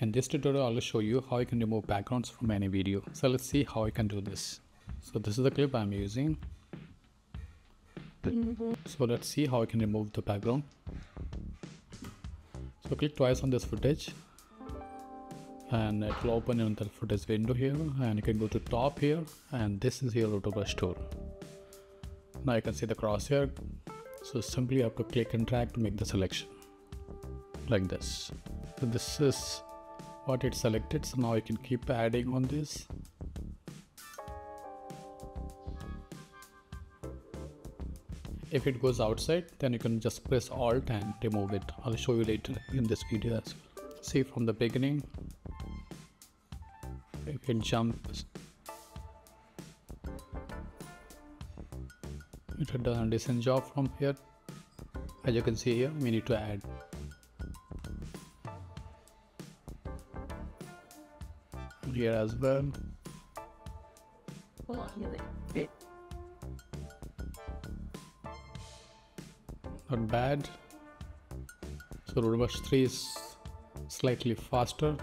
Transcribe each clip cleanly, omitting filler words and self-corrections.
In this tutorial, I'll show you how you can remove backgrounds from any video. So let's see how I can do this. So this is the clip I'm using. So let's see how I can remove the background. So click twice on this footage and it will open in the footage window here, and you can go to top here, and this is your Rotobrush Tool. Now you can see the crosshair. So simply you have to click and drag to make the selection like this. So this is what it selected. So now you can keep adding on this. If it goes outside, then you can just press Alt and remove it. I'll show you later in this video as well. See from the beginning, you can jump. It had done a decent job from here. As you can see here, we need to add. Here as well. Not bad. So Rotobrush 3 is slightly faster.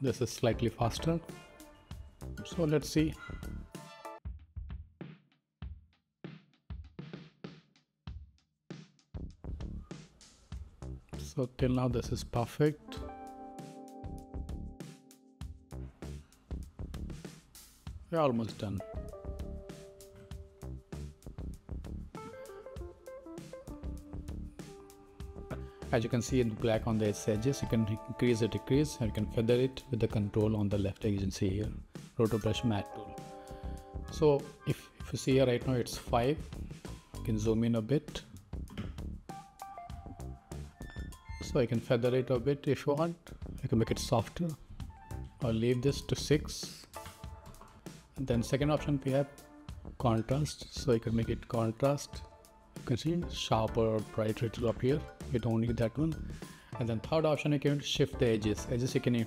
This is slightly faster. So let's see. So till now this is perfect. We're almost done. As you can see in black on the edges, you can increase or decrease, and you can feather it with the control on the left agency here. Rotobrush Matte Tool. So if you see here right now it's 5. You can zoom in a bit. So I can feather it a bit if you want. I can make it softer or leave this to 6. And then second option we have contrast. So I can make it contrast. You can see sharper or brighter up here. You don't need that one. And then third option, you can shift the edges. Edges you can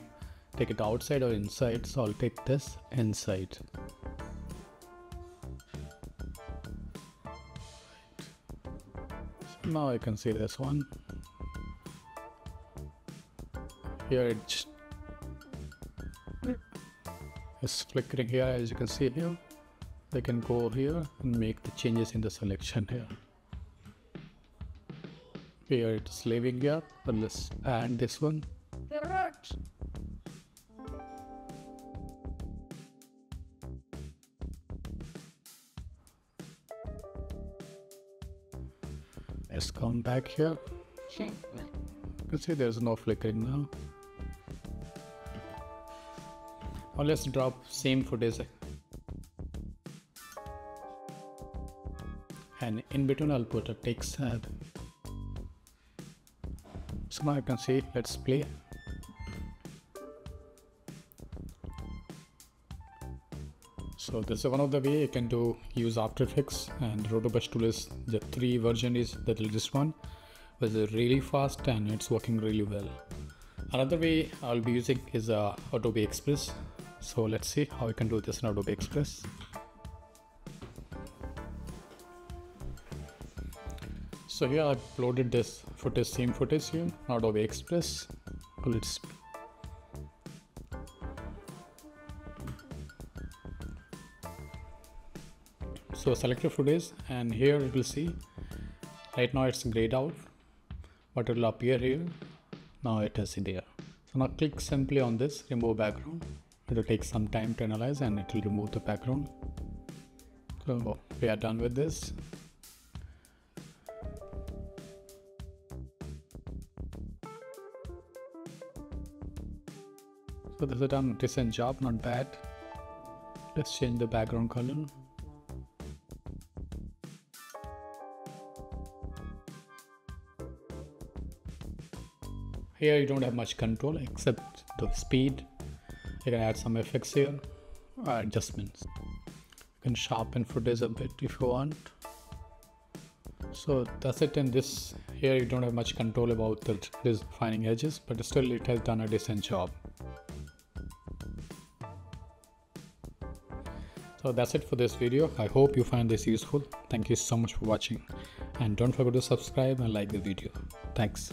take it outside or inside. So I'll take this inside. So now I can see this one. Here it's flickering here, as you can see here. I can go here and make the changes in the selection here. Here it's leaving here, but let's add this one. Let's come back here. You can see there's no flickering now. Now let's drop same footage, and in between I'll put a text ad. So now you can see, let's play. So this is one of the way you can use After Effects, and Rotobrush Tool is the 3 version is the latest one, which is really fast and it's working really well. Another way I'll be using is Adobe Express. So let's see how we can do this in Adobe Express. So here I've uploaded this footage, same footage here, Adobe Express. So select your footage, and here you will see right now it's grayed out, but it will appear here. Now it is there. So now click simply on this, remove background. It will take some time to analyze and it will remove the background. So we are done with this. So this is done a decent job, not bad. Let's change the background color. Here you don't have much control except the speed. You can add some effects here, adjustments. You can sharpen footage a bit if you want. So that's it. In this here you don't have much control about the defining edges, but still it has done a decent job. So that's it for this video. I hope you find this useful. Thank you so much for watching, and don't forget to subscribe and like the video. Thanks.